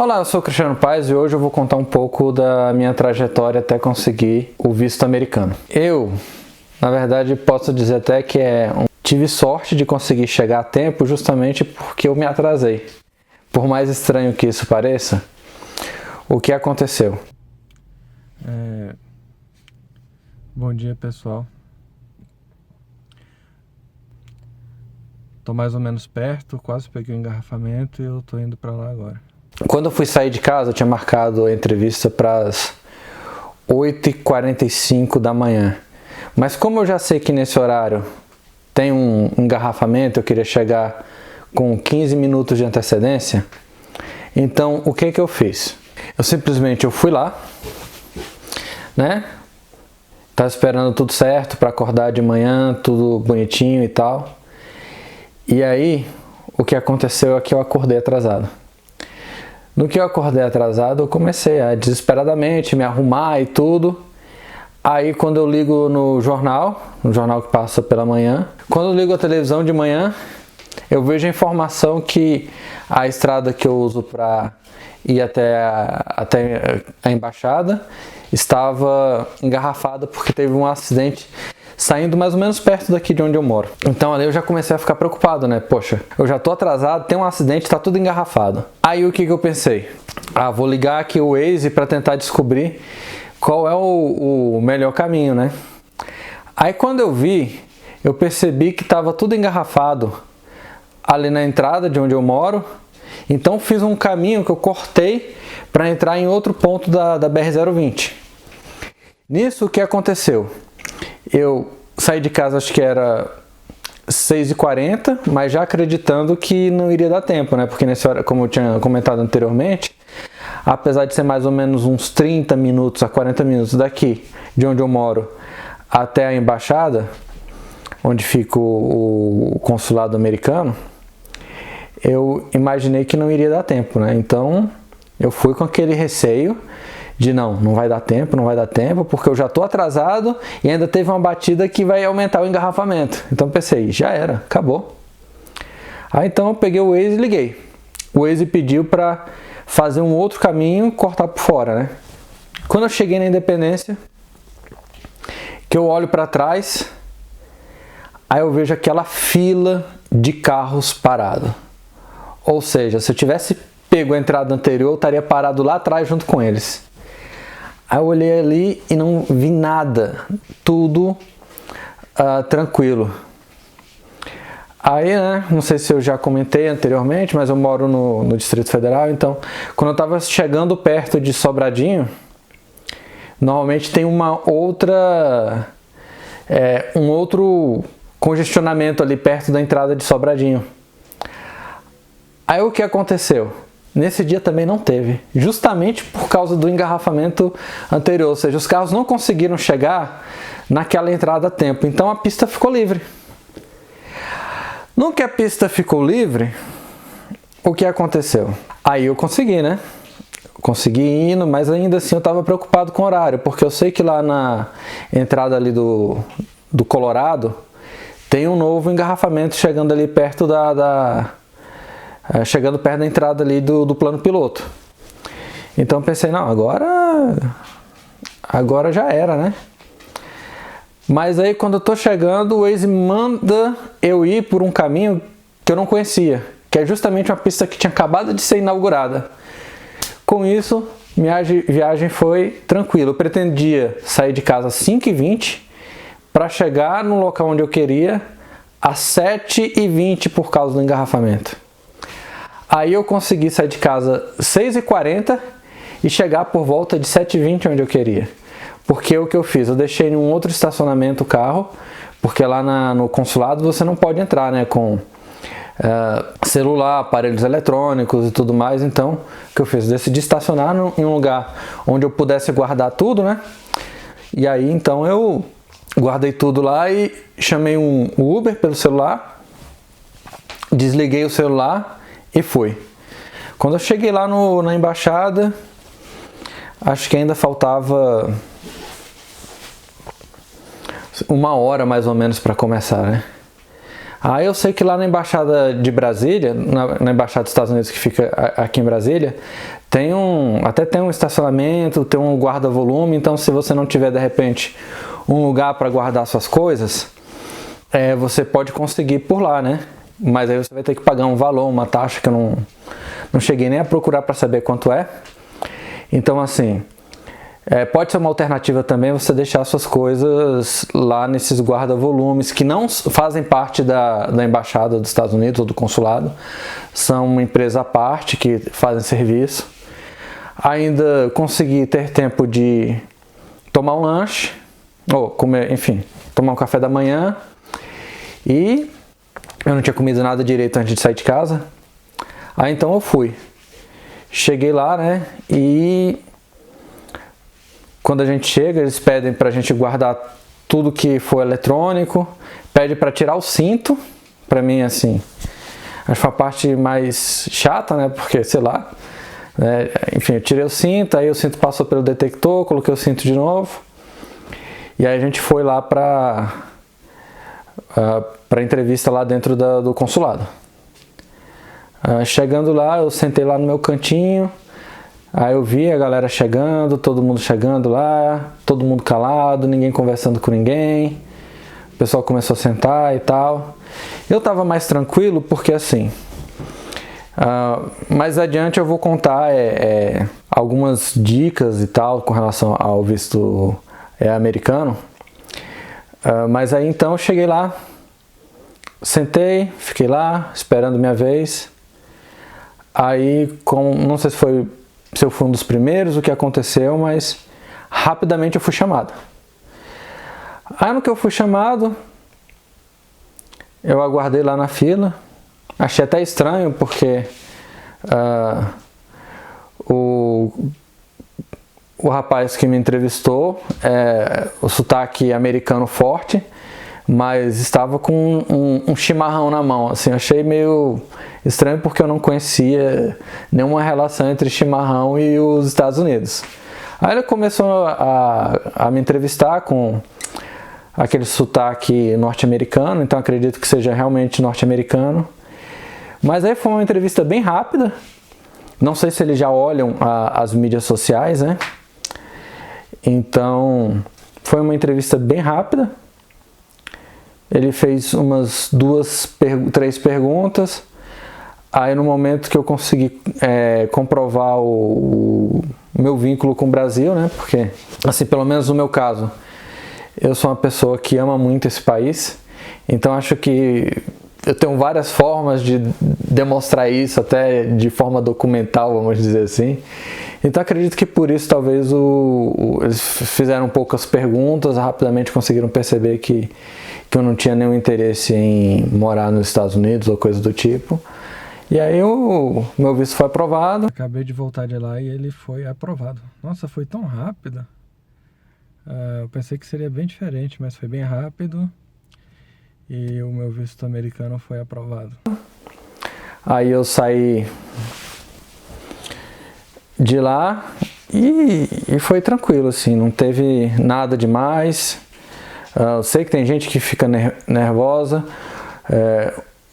Olá, eu sou o Cristiano Paes e hoje eu vou contar um pouco da minha trajetória até conseguir o visto americano. Eu, na verdade, posso dizer até que tive sorte de conseguir chegar a tempo justamente porque eu me atrasei. Por mais estranho que isso pareça, o que aconteceu? Bom dia, pessoal. Tô mais ou menos perto, quase peguei o engarrafamento e eu tô indo pra lá agora. Quando eu fui sair de casa, eu tinha marcado a entrevista para as 8h45 da manhã. Mas como eu já sei que nesse horário tem um engarrafamento, eu queria chegar com 15 minutos de antecedência, então o que eu fiz? Eu fui lá, né? Tava esperando tudo certo para acordar de manhã, tudo bonitinho e tal. E aí, o que aconteceu é que eu acordei atrasado. No que eu acordei atrasado, eu comecei a desesperadamente me arrumar e tudo. Aí quando eu ligo no jornal que passa pela manhã, quando eu ligo a televisão de manhã, eu vejo a informação que a estrada que eu uso para ir até a embaixada estava engarrafada porque teve um acidente saindo mais ou menos perto daqui de onde eu moro. Então ali eu já comecei a ficar preocupado, né? Poxa, eu já tô atrasado, tem um acidente, tá tudo engarrafado. Aí o que eu pensei? Vou ligar aqui o Waze para tentar descobrir qual é o melhor caminho, né? Aí quando eu percebi que tava tudo engarrafado ali na entrada de onde eu moro. Então fiz um caminho que eu cortei para entrar em outro ponto da BR-020. Nisso o que aconteceu? Eu saí de casa, acho que era 6h40, mas já acreditando que não iria dar tempo, né? Porque nessa hora, como eu tinha comentado anteriormente, apesar de ser mais ou menos uns 30 minutos a 40 minutos daqui, de onde eu moro, até a embaixada, onde fica o consulado americano, eu imaginei que não iria dar tempo, né? Então eu fui com aquele receio de não vai dar tempo, porque eu já estou atrasado e ainda teve uma batida que vai aumentar o engarrafamento. Então pensei, já era, acabou. Aí então eu peguei o Waze e liguei. O Waze pediu para fazer um outro caminho, cortar por fora, né? Quando eu cheguei na Independência, que eu olho para trás, aí eu vejo aquela fila de carros parado. Ou seja, se eu tivesse pego a entrada anterior, eu estaria parado lá atrás junto com eles. Aí eu olhei ali e não vi nada, tudo tranquilo. Aí, né, não sei se eu já comentei anteriormente, mas eu moro no Distrito Federal, então quando eu estava chegando perto de Sobradinho, normalmente tem um outro congestionamento ali perto da entrada de Sobradinho. Aí o que aconteceu? Nesse dia também não teve, justamente por causa do engarrafamento anterior, ou seja, os carros não conseguiram chegar naquela entrada a tempo, então a pista ficou livre. No que a pista ficou livre, o que aconteceu? Aí eu consegui, né? Consegui indo, mas ainda assim eu estava preocupado com o horário, porque eu sei que lá na entrada ali do Colorado tem um novo engarrafamento chegando ali perto chegando perto da entrada ali do plano piloto. Então eu pensei, não, agora já era, né? Mas aí quando eu tô chegando, o Waze manda eu ir por um caminho que eu não conhecia, que é justamente uma pista que tinha acabado de ser inaugurada. Com isso, minha viagem foi tranquila. Eu pretendia sair de casa às 5h20 para chegar no local onde eu queria às 7h20 por causa do engarrafamento. Aí eu consegui sair de casa 6h40 e chegar por volta de 7h20 onde eu queria. Porque o que eu fiz? Eu deixei em um outro estacionamento o carro, porque lá no consulado você não pode entrar, né, com celular, aparelhos eletrônicos e tudo mais. Então, o que eu fiz? Eu decidi estacionar em um lugar onde eu pudesse guardar tudo, né? E aí, então, eu guardei tudo lá e chamei um Uber pelo celular, desliguei o celular e fui. Quando eu cheguei lá na embaixada, acho que ainda faltava 1 hora mais ou menos para começar, né? Aí eu sei que lá na Embaixada de Brasília, na Embaixada dos Estados Unidos que fica aqui em Brasília, até tem um estacionamento, tem um guarda-volume, então se você não tiver de repente um lugar para guardar suas coisas, você pode conseguir por lá, né? Mas aí você vai ter que pagar um valor, uma taxa que eu não cheguei nem a procurar para saber quanto é. Então assim, pode ser uma alternativa também você deixar suas coisas lá nesses guarda-volumes que não fazem parte da Embaixada dos Estados Unidos ou do consulado, são uma empresa à parte que fazem serviço. Ainda consegui ter tempo de tomar um lanche, ou comer, enfim, tomar um café da manhã, e eu não tinha comido nada direito antes de sair de casa. Aí então eu fui. Cheguei lá, né, e quando a gente chega, eles pedem pra gente guardar tudo que for eletrônico, pede pra tirar o cinto. Pra mim, assim, acho que foi a parte mais chata, né, porque, sei lá, enfim, eu tirei o cinto, aí o cinto passou pelo detector, coloquei o cinto de novo, e aí a gente foi lá pra entrevista lá dentro do consulado. Chegando lá, eu sentei lá no meu cantinho, aí eu vi a galera chegando, todo mundo chegando lá, todo mundo calado, ninguém conversando com ninguém, o pessoal começou a sentar e tal. Eu tava mais tranquilo porque assim, mais adiante eu vou contar algumas dicas e tal com relação ao visto americano. Mas aí então eu cheguei lá, sentei, fiquei lá esperando minha vez. Aí, não sei se eu fui um dos primeiros, o que aconteceu, mas rapidamente eu fui chamado. Aí no que eu fui chamado, eu aguardei lá na fila. Achei até estranho porque o rapaz que me entrevistou, o sotaque americano forte, mas estava com um chimarrão na mão. Assim, achei meio estranho porque eu não conhecia nenhuma relação entre chimarrão e os Estados Unidos. Aí ele começou a me entrevistar com aquele sotaque norte-americano, então acredito que seja realmente norte-americano. Mas aí foi uma entrevista bem rápida. Não sei se eles já olham as mídias sociais, né? Então, foi uma entrevista bem rápida. Ele fez umas 3 perguntas. Aí no momento que eu consegui comprovar o meu vínculo com o Brasil, né? Porque, assim, pelo menos no meu caso, eu sou uma pessoa que ama muito esse país. Então acho que eu tenho várias formas de demonstrar isso, até de forma documental, vamos dizer assim. Então acredito que por isso talvez eles fizeram poucas perguntas, rapidamente conseguiram perceber que eu não tinha nenhum interesse em morar nos Estados Unidos ou coisa do tipo. E aí o meu visto foi aprovado. Acabei de voltar de lá e ele foi aprovado. Nossa, foi tão rápido. Eu pensei que seria bem diferente, mas foi bem rápido. E o meu visto americano foi aprovado. Aí eu saí de lá e foi tranquilo, assim, não teve nada demais. Eu sei que tem gente que fica nervosa.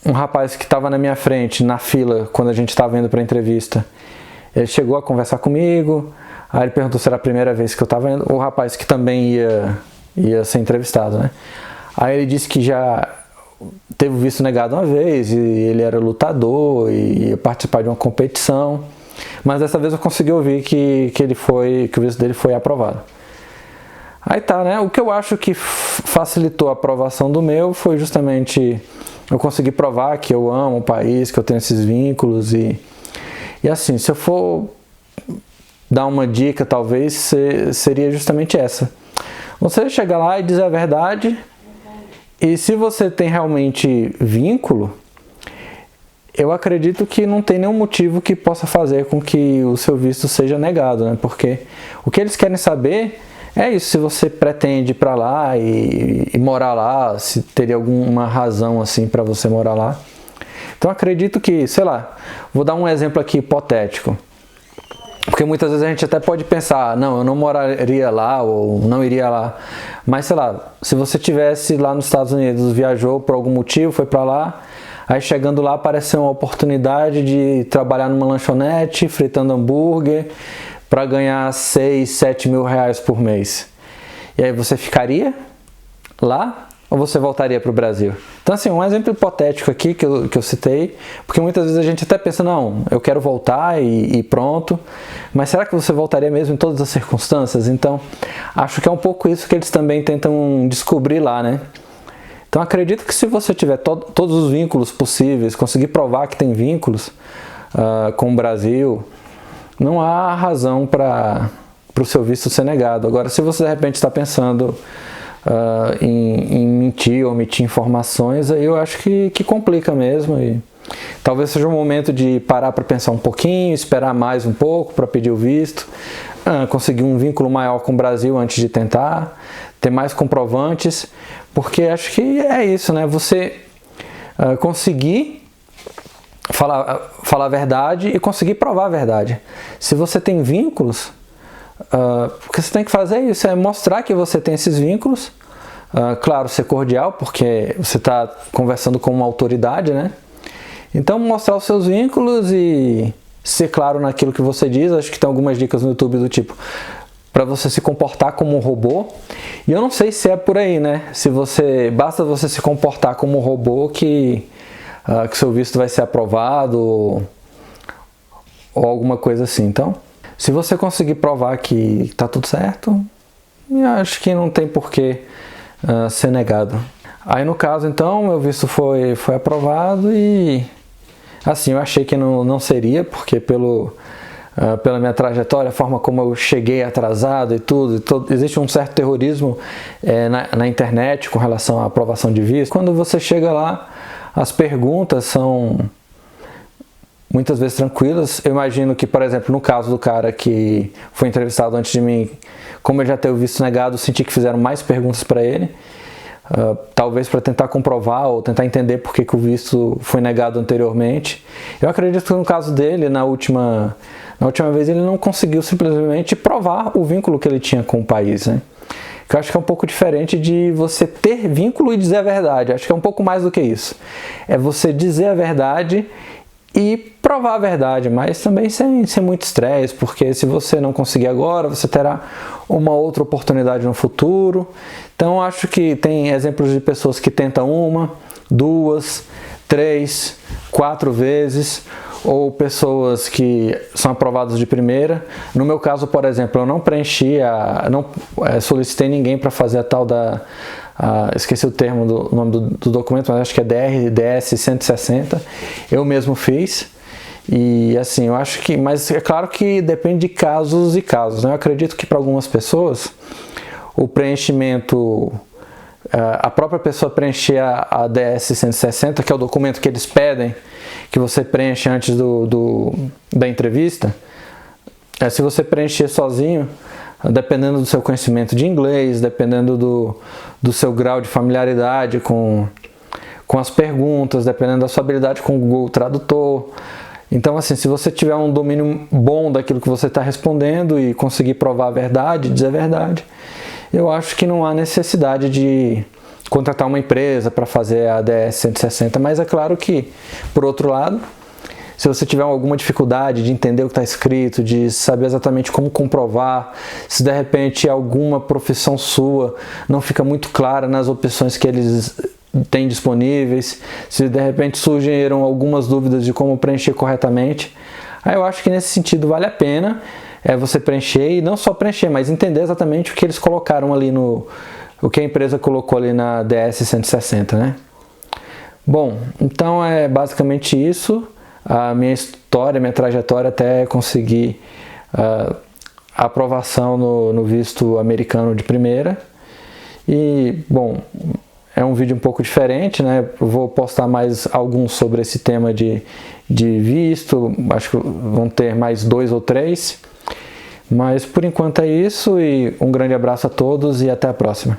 Um rapaz que estava na minha frente, na fila, quando a gente estava indo para a entrevista, ele chegou a conversar comigo. Aí ele perguntou se era a primeira vez que eu estava indo. O rapaz que também ia ser entrevistado, né? Aí ele disse que já teve o visto negado uma vez, e ele era lutador e ia participar de uma competição. Mas dessa vez eu consegui ouvir que o visto dele foi aprovado. Aí tá, né? O que eu acho que facilitou a aprovação do meu foi justamente eu conseguir provar que eu amo o país, que eu tenho esses vínculos e assim, se eu for dar uma dica, talvez seria justamente essa. Você chegar lá e dizer a verdade, e se você tem realmente vínculo, eu acredito que não tem nenhum motivo que possa fazer com que o seu visto seja negado, né? Porque o que eles querem saber é isso, se você pretende ir para lá e morar lá, se teria alguma razão assim para você morar lá. Então acredito que, sei lá, vou dar um exemplo aqui hipotético. Porque muitas vezes a gente até pode pensar, não, eu não moraria lá ou não iria lá. Mas sei lá, se você tivesse lá nos Estados Unidos, viajou por algum motivo, foi para lá, aí chegando lá apareceu uma oportunidade de trabalhar numa lanchonete, fritando hambúrguer, para ganhar 6, 7 mil reais por mês. E aí você ficaria lá ou você voltaria para o Brasil? Então assim, um exemplo hipotético aqui que eu citei, porque muitas vezes a gente até pensa, não, eu quero voltar e pronto, mas será que você voltaria mesmo em todas as circunstâncias? Então, acho que é um pouco isso que eles também tentam descobrir lá, né? Então acredito que se você tiver todos os vínculos possíveis, conseguir provar que tem vínculos com o Brasil, não há razão para o seu visto ser negado. Agora, se você de repente está pensando em mentir ou omitir informações, aí eu acho que complica mesmo. E talvez seja um momento de parar para pensar um pouquinho, esperar mais um pouco para pedir o visto, conseguir um vínculo maior com o Brasil antes de tentar, ter mais comprovantes, porque acho que é isso, né? Você conseguir falar a verdade e conseguir provar a verdade. Se você tem vínculos, o que você tem que fazer é isso, é mostrar que você tem esses vínculos, claro, ser cordial, porque você está conversando com uma autoridade, né? Então mostrar os seus vínculos e ser claro naquilo que você diz. Acho que tem algumas dicas no YouTube do tipo, para você se comportar como um robô, e eu não sei se é por aí, né? Basta você se comportar como um robô que seu visto vai ser aprovado ou alguma coisa assim. Então, se você conseguir provar que está tudo certo, eu acho que não tem por que ser negado. Aí no caso, então, meu visto foi aprovado e assim, eu achei que não seria, porque pela minha trajetória, a forma como eu cheguei atrasado e tudo, existe um certo terrorismo na internet com relação à aprovação de visto. Quando você chega lá, as perguntas são muitas vezes tranquilas. Eu imagino que, por exemplo, no caso do cara que foi entrevistado antes de mim, como ele já teve o visto negado, senti que fizeram mais perguntas para ele, talvez para tentar comprovar ou tentar entender por que o visto foi negado anteriormente. Eu acredito que no caso dele, na última vez, ele não conseguiu simplesmente provar o vínculo que ele tinha com o país, né? Que eu acho que é um pouco diferente de você ter vínculo e dizer a verdade. Acho que é um pouco mais do que isso. É você dizer a verdade e provar a verdade, mas também sem muito estresse, porque se você não conseguir agora, você terá uma outra oportunidade no futuro. Então acho que tem exemplos de pessoas que tentam 1, 2, 3, 4 vezes, ou pessoas que são aprovadas de primeira. No meu caso, por exemplo, eu não preenchi, não solicitei ninguém para fazer a tal da... esqueci o nome do documento, mas acho que é DS 160. Eu mesmo fiz. E assim, eu acho que... Mas é claro que depende de casos e casos, né? Eu acredito que para algumas pessoas, o preenchimento... a própria pessoa preencher a DS 160, que é o documento que eles pedem, que você preenche antes da entrevista, se você preencher sozinho, dependendo do seu conhecimento de inglês, dependendo do seu grau de familiaridade com as perguntas, dependendo da sua habilidade com o Google Tradutor. Então, assim, se você tiver um domínio bom daquilo que você está respondendo e conseguir provar a verdade, dizer a verdade, eu acho que não há necessidade de contratar uma empresa para fazer a DS 160, mas é claro que, por outro lado, se você tiver alguma dificuldade de entender o que está escrito, de saber exatamente como comprovar, se de repente alguma profissão sua não fica muito clara nas opções que eles têm disponíveis, se de repente surgiram algumas dúvidas de como preencher corretamente, aí eu acho que nesse sentido vale a pena você preencher, e não só preencher, mas entender exatamente o que eles colocaram ali o que a empresa colocou ali na DS 160, né? Bom, então é basicamente isso, a minha história, minha trajetória até conseguir a aprovação no visto americano de primeira. E, bom, é um vídeo um pouco diferente, né? Eu vou postar mais alguns sobre esse tema de visto, acho que vão ter mais 2 ou 3. Mas por enquanto é isso, e um grande abraço a todos e até a próxima.